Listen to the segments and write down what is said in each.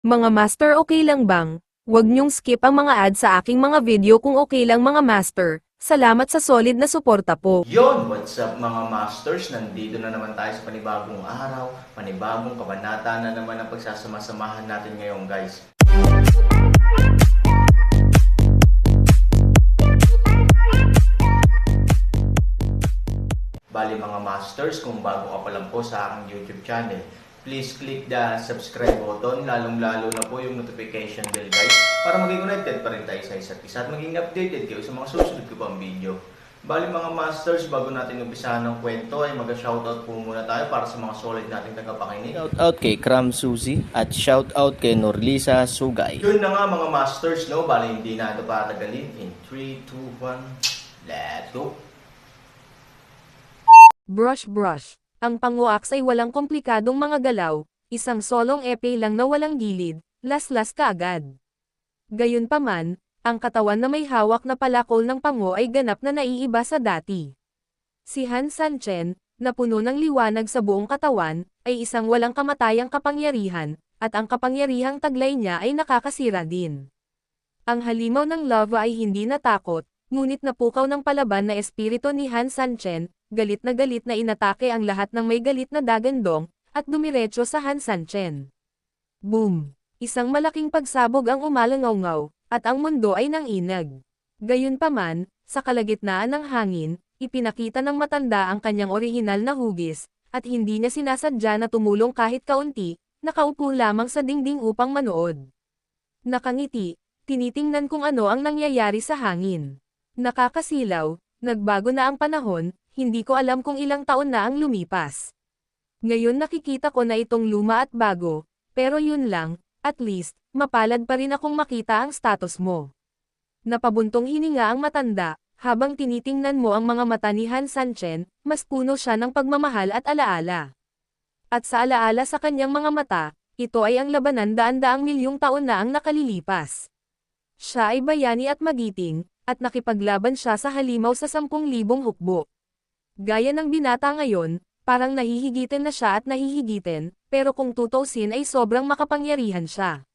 Mga master, okay lang bang? Huwag niyong skip ang mga ads sa aking mga video kung okay lang mga master. Salamat sa solid na suporta po. Yon, what's up mga masters? Nandito na naman tayo sa panibagong araw, panibagong kabanata na naman ang pagsasama-samahan natin ngayon guys. Bali mga masters, kung bago ka pa lang po sa aking YouTube channel, please click the subscribe button, lalong-lalo na po yung notification bell guys, para maging connected pa rin tayo sa isa't isa at maging updated kayo sa mga susunod ko pang video. Bali mga masters, bago natin umpisahan ng kwento ay mag-shoutout po muna tayo para sa mga solid nating tagapakinig. Shoutout kay Cram Suzy at shoutout kay Norlisa Sugay. Yun na nga mga masters, no? Bali hindi na ito patagalin. In 3, 2, 1, let's go! Brush brush. Ang panguaks ay walang komplikadong mga galaw, isang solong epe lang na walang gilid, las-las ka agad. Gayunpaman, ang katawan na may hawak na palakol ng pango ay ganap na naiiba sa dati. Si Han Sanchen, na puno ng liwanag sa buong katawan, ay isang walang kamatayang kapangyarihan, at ang kapangyarihang taglay niya ay nakakasira din. Ang halimaw ng lava ay hindi natakot, ngunit napukaw ng palaban na espiritu ni Han Sanchen, galit na inatake ang lahat ng may galit na dagandong, at dumiretso sa Han Sanchen. Boom! Isang malaking pagsabog ang umalangaw-ngaw, at ang mundo ay nanginag. Gayunpaman, sa kalagitnaan ng hangin, ipinakita ng matanda ang kanyang orihinal na hugis, at hindi niya sinasadya na tumulong kahit kaunti, nakaupo lamang sa dingding upang manood. Nakangiti, tinitingnan kung ano ang nangyayari sa hangin. Nakakasilaw, nagbago na ang panahon, hindi ko alam kung ilang taon na ang lumipas. Ngayon nakikita ko na itong luma at bago, pero yun lang, at least, mapalad pa rin akong makita ang status mo. Napabuntong hininga ang matanda, habang tinitingnan mo ang mga mata ni Han Sanchen, mas puno siya ng pagmamahal at alaala. At sa alaala sa kanyang mga mata, ito ay ang labanan daan-daang milyong taon na ang nakalilipas. Siya ay bayani at magiting, at nakipaglaban siya sa halimaw sa 10,000 hukbo. Gaya ng binata ngayon, parang nahihigitin na siya at nahihigitin, pero kung tutuusin ay sobrang makapangyarihan siya.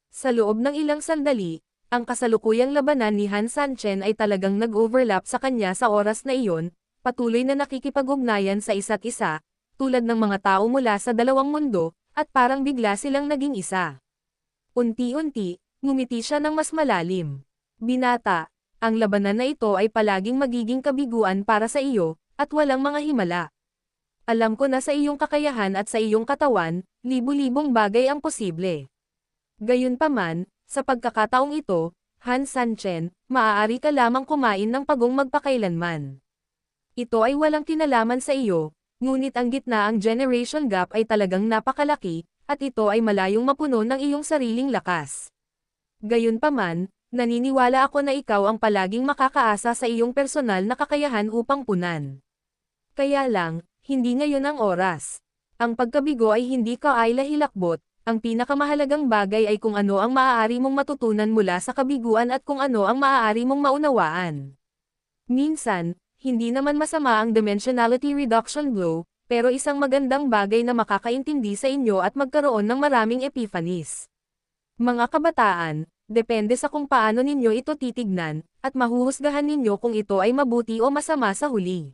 Sa loob ng ilang sandali, ang kasalukuyang labanan ni Han Sanchen ay talagang nag-overlap sa kanya sa oras na iyon, patuloy na nakikipag-ugnayan sa isa't isa, tulad ng mga tao mula sa dalawang mundo, at parang bigla silang naging isa. Unti-unti, ngumiti siya ng mas malalim. Binata, ang labanan na ito ay palaging magiging kabiguan para sa iyo, at walang mga himala. Alam ko na sa iyong kakayahan at sa iyong katawan, libu-libong bagay ang posible. Gayunpaman, sa pagkakataong ito, Han Sanchen, maaari ka lamang kumain ng pagong magpakailanman. Ito ay walang kinalaman sa iyo, ngunit ang gitna ang generation gap ay talagang napakalaki, at ito ay malayong mapuno ng iyong sariling lakas. Gayunpaman, naniniwala ako na ikaw ang palaging makakaasa sa iyong personal na kakayahan upang punan. Kaya lang, hindi ngayon ang oras. Ang pagkabigo ay hindi kaayla hilakbot, ang pinakamahalagang bagay ay kung ano ang maaari mong matutunan mula sa kabiguan at kung ano ang maaari mong maunawaan. Minsan, hindi naman masama ang dimensionality reduction blow, pero isang magandang bagay na makakaintindi sa inyo at magkaroon ng maraming epiphanies. Mga kabataan, depende sa kung paano ninyo ito titignan, at mahuhusgahan ninyo kung ito ay mabuti o masama sa huli.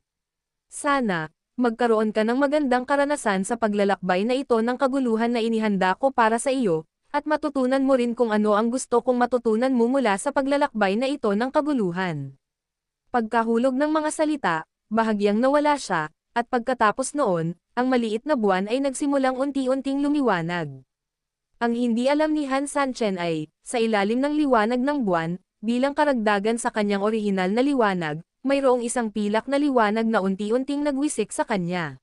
Sana, magkaroon ka ng magandang karanasan sa paglalakbay na ito ng kaguluhan na inihanda ko para sa iyo, at matutunan mo rin kung ano ang gusto kong matutunan mo mula sa paglalakbay na ito ng kaguluhan. Pagkahulog ng mga salita, bahagyang nawala siya, at pagkatapos noon, ang maliit na buwan ay nagsimulang unti-unting lumiwanag. Ang hindi alam ni Han Sanchen ay, sa ilalim ng liwanag ng buwan, bilang karagdagan sa kanyang orihinal na liwanag, mayroong isang pilak na liwanag na unti-unting nagwisik sa kanya.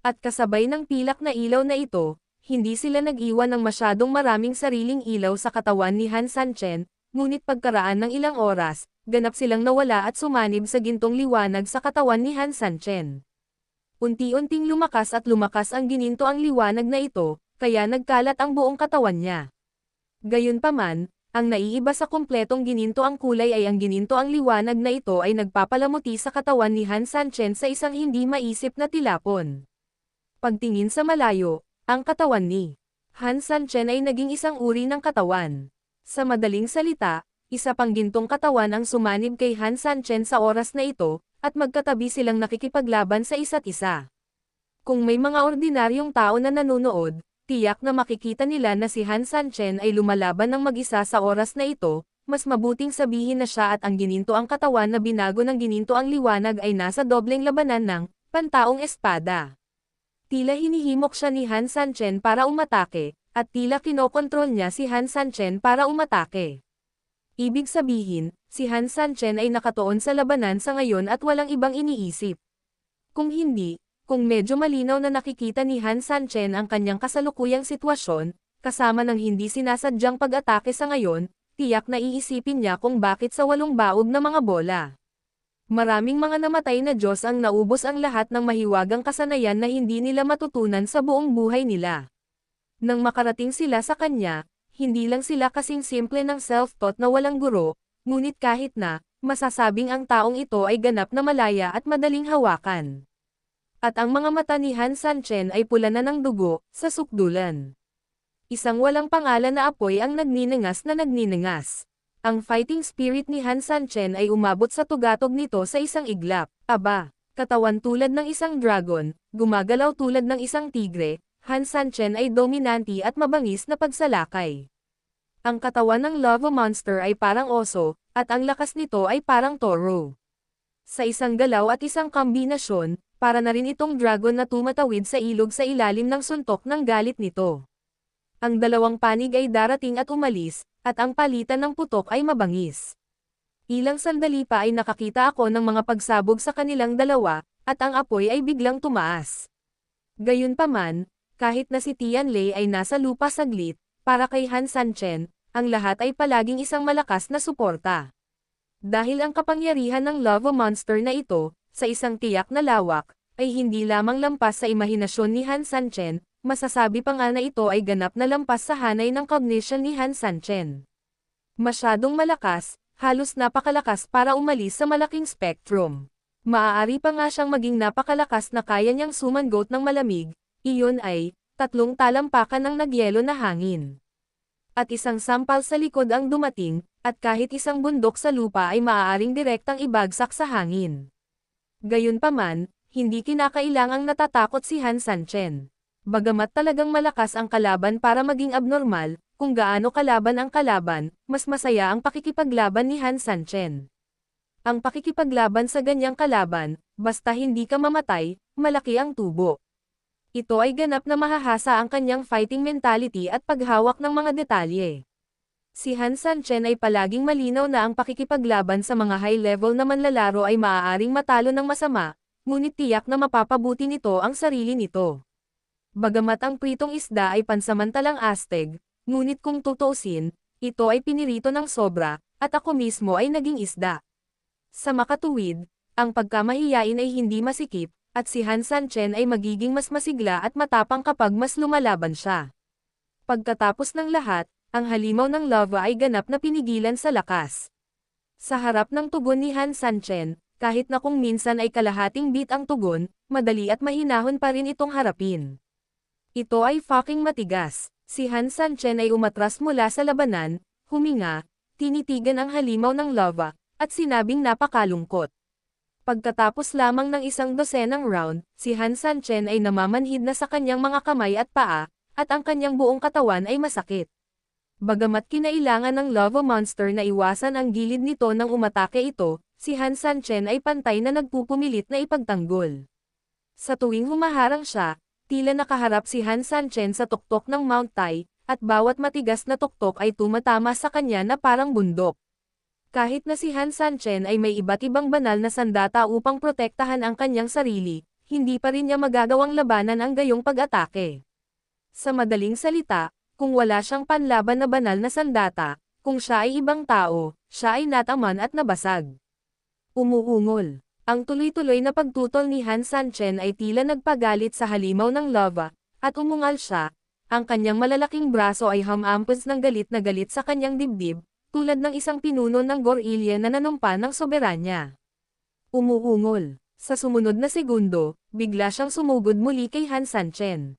At kasabay ng pilak na ilaw na ito, hindi sila nag-iwan ng masyadong maraming sariling ilaw sa katawan ni Han Sanchen, ngunit pagkaraan ng ilang oras, ganap silang nawala at sumanib sa gintong liwanag sa katawan ni Han Sanchen. Unti-unting lumakas at lumakas ang gininto ang liwanag na ito, kaya nagkalat ang buong katawan niya. Gayunpaman, ang naiiba sa kumpletong gininto ang kulay ay ang gininto ang liwanag na ito ay nagpapalamuti sa katawan ni Han Sanchen sa isang hindi maisip na tilapon. Pagtingin sa malayo, ang katawan ni Han Sanchen ay naging isang uri ng katawan. Sa madaling salita, isa pang gintong katawan ang sumanib kay Han Sanchen sa oras na ito, at magkatabi silang nakikipaglaban sa isa't isa. Kung may mga ordinaryong tao na nanonood, tiyak na makikita nila na si Han Sanchen ay lumalaban ng mag-isa sa oras na ito, mas mabuting sabihin na siya at ang gininto ang katawan na binago ng gininto ang liwanag ay nasa dobleng labanan ng pantaong espada. Tila hinihimok siya ni Han Sanchen para umatake, at tila kinokontrol niya si Han Sanchen para umatake. Ibig sabihin, si Han Sanchen ay nakatuon sa labanan sa ngayon at walang ibang iniisip. Kung hindi, kung medyo malinaw na nakikita ni Han Sanchen ang kanyang kasalukuyang sitwasyon, kasama ng hindi sinasadyang pag-atake sa ngayon, tiyak na iisipin niya kung bakit sa 8 baog na mga bola. Maraming mga namatay na Diyos ang naubos ang lahat ng mahiwagang kasanayan na hindi nila matutunan sa buong buhay nila. Nang makarating sila sa kanya, hindi lang sila kasing simple ng self-taught na walang guro, ngunit kahit na, masasabing ang taong ito ay ganap na malaya at madaling hawakan. At ang mga mata ni Han Sanchen ay pula na ng dugo, sa sukdulan. Isang walang pangalan na apoy ang nagninengas na nagninengas. Ang fighting spirit ni Han Sanchen ay umabot sa tugatog nito sa isang iglap. Aba, katawan tulad ng isang dragon, gumagalaw tulad ng isang tigre, Han Sanchen ay dominanti at mabangis na pagsalakay. Ang katawan ng lava monster ay parang oso, at ang lakas nito ay parang toro. Sa isang galaw at isang kombinasyon, para na rin itong dragon na tumatawid sa ilog sa ilalim ng suntok ng galit nito. Ang dalawang panig ay darating at umalis, at ang palitan ng putok ay mabangis. Ilang sandali pa ay nakakita ako ng mga pagsabog sa kanilang dalawa, at ang apoy ay biglang tumaas. Gayunpaman, kahit na si Tianlei ay nasa lupa saglit, para kay Han Sanchen, ang lahat ay palaging isang malakas na suporta. Dahil ang kapangyarihan ng lava monster na ito, sa isang tiyak na lawak, ay hindi lamang lampas sa imahinasyon ni Han Sanchen, masasabi pa nga na ito ay ganap na lampas sa hanay ng cognition ni Han Sanchen. Masyadong malakas, halos napakalakas para umalis sa malaking spectrum. Maaari pa nga siyang maging napakalakas na kaya niyang sumangot ng malamig, iyon ay, 3 talampakan ng nagyelo na hangin. At isang sampal sa likod ang dumating, at kahit isang bundok sa lupa ay maaaring direktang ibagsak sa hangin. Gayunpaman, hindi kinakailangang natatakot si Han Sanchen. Bagamat talagang malakas ang kalaban para maging abnormal, kung gaano kalaban ang kalaban, mas masaya ang pakikipaglaban ni Han Sanchen. Ang pakikipaglaban sa ganyang kalaban, basta hindi ka mamatay, malaki ang tubo. Ito ay ganap na mahahasa ang kanyang fighting mentality at paghawak ng mga detalye. Si Han Sanchen ay palaging malinaw na ang pakikipaglaban sa mga high-level na manlalaro ay maaaring matalo ng masama, ngunit tiyak na mapapabuti nito ang sarili nito. Bagamat ang pritong isda ay pansamantalang astig, ngunit kung tutuusin, ito ay pinirito ng sobra, at ako mismo ay naging isda. Sa makatuwid, ang pagkamahiyain ay hindi masikip, at si Han Sanchen ay magiging mas masigla at matapang kapag mas lumalaban siya. Pagkatapos ng lahat, ang halimaw ng lava ay ganap na pinigilan sa lakas. Sa harap ng tugon ni Han Sanchen, kahit na kung minsan ay kalahating beat ang tugon, madali at mahinahon pa rin itong harapin. Ito ay fucking matigas. Si Han Sanchen ay umatras mula sa labanan, huminga, tinitigan ang halimaw ng lava, at sinabing napakalungkot. Pagkatapos lamang ng 12 round, si Han Sanchen ay namamanhid na sa kanyang mga kamay at paa, at ang kanyang buong katawan ay masakit. Bagamat kinailangan ng lava monster na iwasan ang gilid nito nang umatake ito, si Han Sanchen ay pantay na nagpupumilit na ipagtanggol. Sa tuwing humaharang siya, tila nakaharap si Han Sanchen sa tuktok ng Mount Tai, at bawat matigas na tuktok ay tumatama sa kanya na parang bundok. Kahit na si Han Sanchen ay may iba't ibang banal na sandata upang protektahan ang kanyang sarili, hindi pa rin niya magagawang labanan ang gayong pag-atake. Sa madaling salita, kung wala siyang panlaban na banal na sandata, kung siya ay ibang tao, siya ay nataman at nabasag. Umuungol. Ang tuloy-tuloy na pagtutol ni Han Sanchen ay tila nagpagalit sa halimaw ng lava, at umungal siya. Ang kanyang malalaking braso ay humampos ng galit na galit sa kanyang dibdib, tulad ng isang pinuno ng gorilya na nanumpa ng soberanya. Umuungol. Sa sumunod na segundo, bigla siyang sumugod muli kay Han Sanchen.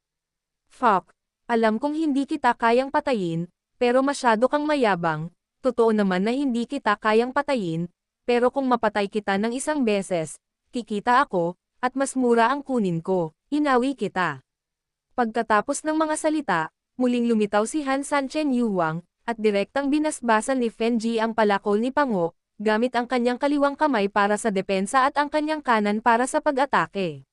Fuck! Alam kong hindi kita kayang patayin, pero masyado kang mayabang. Totoo naman na hindi kita kayang patayin, pero kung mapatay kita ng isang beses, kikita ako, at mas mura ang kunin ko, inawi kita. Pagkatapos ng mga salita, muling lumitaw si Han Sanchen Yuwang, at direktang binasbasan ni Fen Ji ang palakol ni Pango, gamit ang kanyang kaliwang kamay para sa depensa at ang kanyang kanan para sa pag-atake.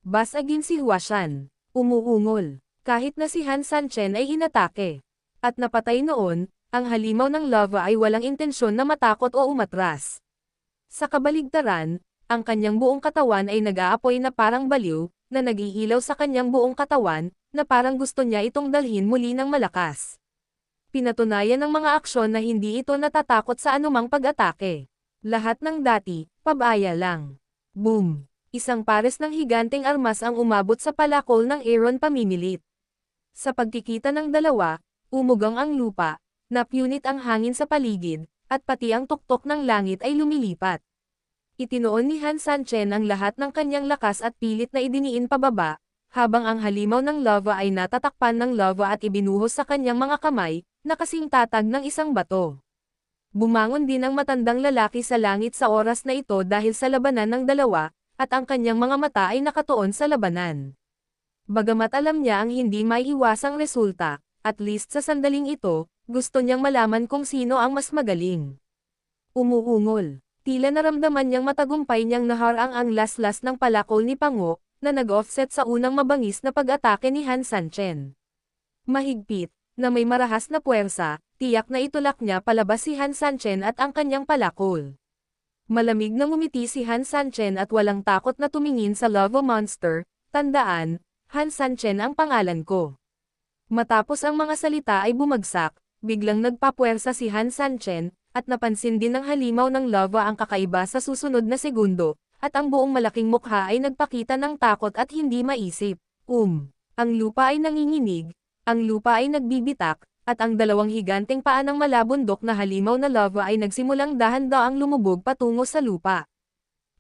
Basagin si Huashan. Umuungol. Kahit na si Han Sanchen ay inatake. At napatay noon, ang halimaw ng lava ay walang intensyon na matakot o umatras. Sa kabaligtaran, ang kanyang buong katawan ay nag-aapoy na parang baliw, na nag-iilaw sa kanyang buong katawan, na parang gusto niya itong dalhin muli ng malakas. Pinatunayan ng mga aksyon na hindi ito natatakot sa anumang pag-atake. Lahat ng dati, pabaya lang. Boom! Isang pares ng higanteng armas ang umabot sa palakol ng Aaron pamimilit. Sa pagkikita ng dalawa, umugang ang lupa, napunit ang hangin sa paligid, at pati ang tuktok ng langit ay lumilipat. Itinoon ni Han Sanchen ang lahat ng kanyang lakas at pilit na idiniin pababa, habang ang halimaw ng lava ay natatakpan ng lava at ibinuhos sa kanyang mga kamay, na kasing tatag ng isang bato. Bumangon din ang matandang lalaki sa langit sa oras na ito dahil sa labanan ng dalawa, at ang kanyang mga mata ay nakatuon sa labanan. Bagamat alam niya ang hindi maiiwasang resulta, at least sa sandaling ito, gusto niyang malaman kung sino ang mas magaling. Umuungol. Tila naramdaman niyang matagumpay niyang naharang ang laslas ng palakol ni Pango, na nag-offset sa unang mabangis na pag-atake ni Han Sanchen. Mahigpit, na may marahas na puwersa, tiyak na itulak niya palabas si Han Sanchen at ang kanyang palakol. Malamig na ngumiti si Han Sanchen at walang takot na tumingin sa lava monster, tandaan, Han Sanchen ang pangalan ko. Matapos ang mga salita ay bumagsak, biglang nagpapuwersa si Han Sanchen, at napansin din ng halimaw ng lava ang kakaiba sa susunod na segundo, at ang buong malaking mukha ay nagpakita ng takot at hindi maisip. Ang lupa ay nanginginig, ang lupa ay nagbibitak, at ang dalawang higanteng paa ng malabundok na halimaw na lava ay nagsimulang dahan-daang lumubog patungo sa lupa.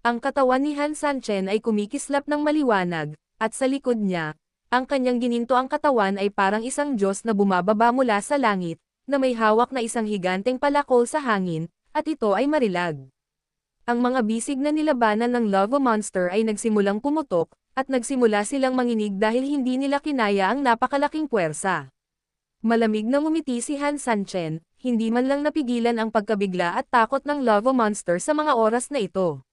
Ang katawan ni Han Sanchen ay kumikislap ng maliwanag, at sa likod niya, ang kanyang gininto ang katawan ay parang isang Diyos na bumababa mula sa langit, na may hawak na isang higanteng palakol sa hangin, at ito ay marilag. Ang mga bisig na nilabanan ng lava monster ay nagsimulang pumutok, at nagsimula silang manginig dahil hindi nila kinaya ang napakalaking puwersa. Malamig na ngumiti si Han Sanchen, hindi man lang napigilan ang pagkabigla at takot ng lava monster sa mga oras na ito.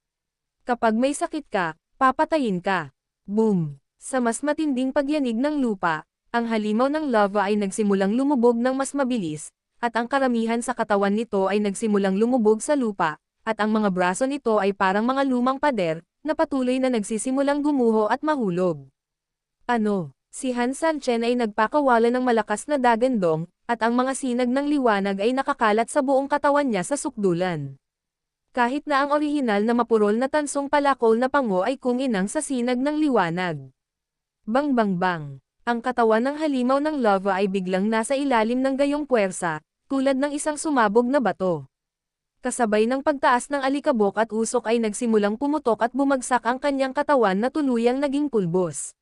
Kapag may sakit ka, papatayin ka. Boom! Sa mas matinding pagyanig ng lupa, ang halimaw ng lava ay nagsimulang lumubog ng mas mabilis, at ang karamihan sa katawan nito ay nagsimulang lumubog sa lupa, at ang mga braso nito ay parang mga lumang pader, na patuloy na nagsisimulang gumuho at mahulog. Si Han Sanchen ay nagpakawala ng malakas na dagandong, at ang mga sinag ng liwanag ay nakakalat sa buong katawan niya sa sukdulan. Kahit na ang orihinal na mapurol na tansong palakol na Pango ay kuminang sa sinag ng liwanag. Bang bang bang! Ang katawan ng halimaw ng lava ay biglang nasa ilalim ng gayong puwersa, tulad ng isang sumabog na bato. Kasabay ng pagtaas ng alikabok at usok ay nagsimulang pumutok at bumagsak ang kanyang katawan na tuluyang naging pulbos.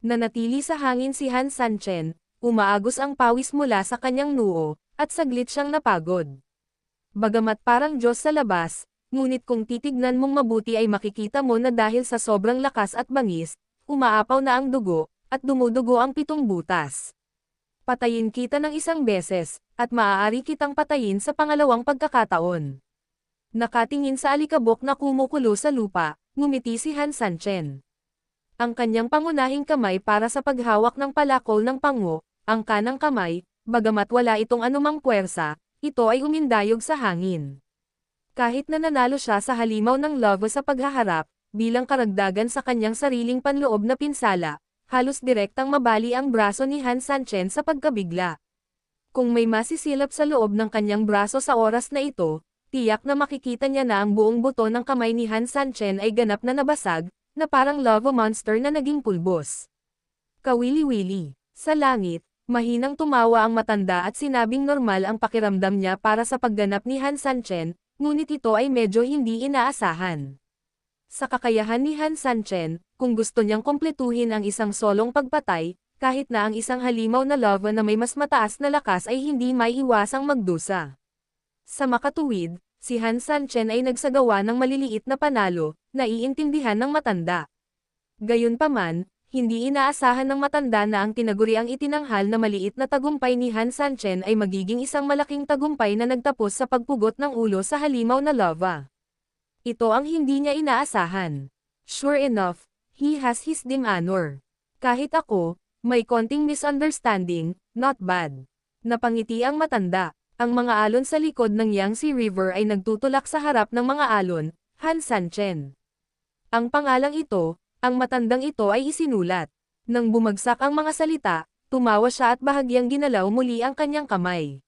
Nanatili sa hangin si Han Sanchen, umaagos ang pawis mula sa kanyang noo, at saglit siyang napagod. Bagamat parang Diyos sa labas, ngunit kung titignan mong mabuti ay makikita mo na dahil sa sobrang lakas at bangis, umaapaw na ang dugo, at dumudugo ang 7 butas. Patayin kita ng isang beses, at maaari kitang patayin sa pangalawang pagkakataon. Nakatingin sa alikabok na kumukulo sa lupa, ngumiti si Han Sanchen. Ang kanyang pangunahing kamay para sa paghawak ng palakol ng Pango, ang kanang kamay, bagamat wala itong anumang puwersa, ito ay umindayog sa hangin. Kahit na nanalo siya sa halimaw ng lava sa paghaharap, bilang karagdagan sa kanyang sariling panloob na pinsala, halos direktang mabali ang braso ni Han Sanchen sa pagkabigla. Kung may masisilap sa loob ng kanyang braso sa oras na ito, tiyak na makikita niya na ang buong buto ng kamay ni Han Sanchen ay ganap na nabasag, na parang lava monster na naging pulbos. Kawili-wili. Sa langit, mahinang tumawa ang matanda at sinabing normal ang pakiramdam niya para sa pagganap ni Han Sanchen, ngunit ito ay medyo hindi inaasahan. Sa kakayahan ni Han Sanchen, kung gusto niyang kumpletuhin ang isang solong pagpatay, kahit na ang isang halimaw na lava na may mas mataas na lakas ay hindi maiiwasang magdusa. Sa makatuwid, si Han Sanchen ay nagsagawa ng maliliit na panalo, na iintindihan ng matanda. Gayunpaman, hindi inaasahan ng matanda na ang tinaguriang itinanghal na maliit na tagumpay ni Han Sanchen ay magiging isang malaking tagumpay na nagtapos sa pagpugot ng ulo sa halimaw na lava. Ito ang hindi niya inaasahan. Sure enough, he has his dim honor. Kahit ako, may konting misunderstanding, not bad. Napangiti ang matanda. Ang mga alon sa likod ng Yangtze River ay nagtutulak sa harap ng mga alon, Han Sanchen. Ang pangalang ito, ang matandang ito ay isinulat. Nang bumagsak ang mga salita, tumawa siya at bahagyang ginalaw muli ang kanyang kamay.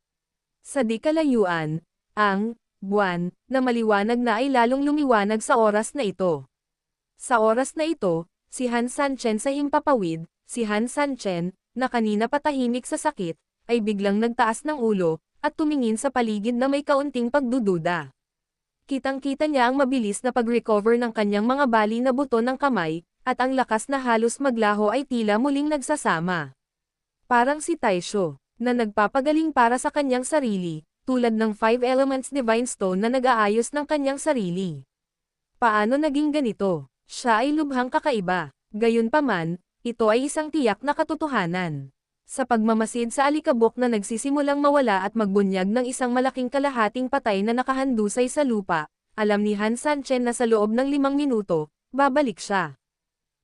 Sa di kalayuan, ang buwan na maliwanag na ay lalong lumiwanag sa oras na ito. Sa oras na ito, si Han Sanchen sa himpapawid, si Han Sanchen, na kanina patahimik sa sakit, ay biglang nagtaas ng ulo, at tumingin sa paligid na may kaunting pagdududa. Kitang-kita niya ang mabilis na pag-recover ng kanyang mga bali na buto ng kamay, at ang lakas na halos maglaho ay tila muling nagsasama. Parang si Taisho, na nagpapagaling para sa kanyang sarili, tulad ng 5 Elements Divine Stone na nag-aayos ng kanyang sarili. Paano naging ganito? Siya ay lubhang kakaiba. Gayunpaman, ito ay isang tiyak na katotohanan. Sa pagmamasid sa alikabok na nagsisimulang mawala at magbunyag ng isang malaking kalahating patay na nakahandusay sa lupa, alam ni Han Sanchen na sa loob ng 5 minuto, babalik siya.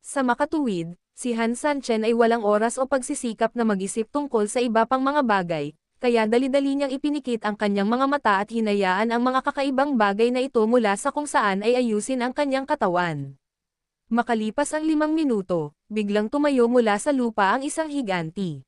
Sa makatuwid, si Han Sanchen ay walang oras o pagsisikap na mag-isip tungkol sa iba pang mga bagay, kaya dali-dali niyang ipinikit ang kanyang mga mata at hinayaan ang mga kakaibang bagay na ito mula sa kung saan ay ayusin ang kanyang katawan. Makalipas ang 5 minuto, biglang tumayo mula sa lupa ang isang higanti.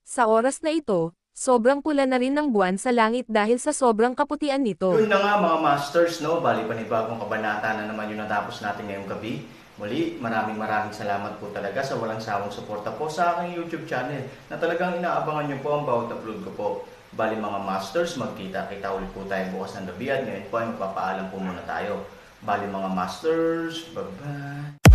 Sa oras na ito, sobrang pula na rin ng buwan sa langit dahil sa sobrang kaputian nito. Yun na nga mga masters, no? Bali panibagong kabanata na naman yung natapos natin ngayong gabi. Muli, maraming salamat po talaga sa walang sawang suporta po sa aking YouTube channel na talagang inaabangan nyo po ang bawat upload ko po. Bali mga masters, magkita-kita ulit po tayo bukas ng gabi at ngayon po ay magpapaalam po muna tayo. Bali mga masters, bye-bye!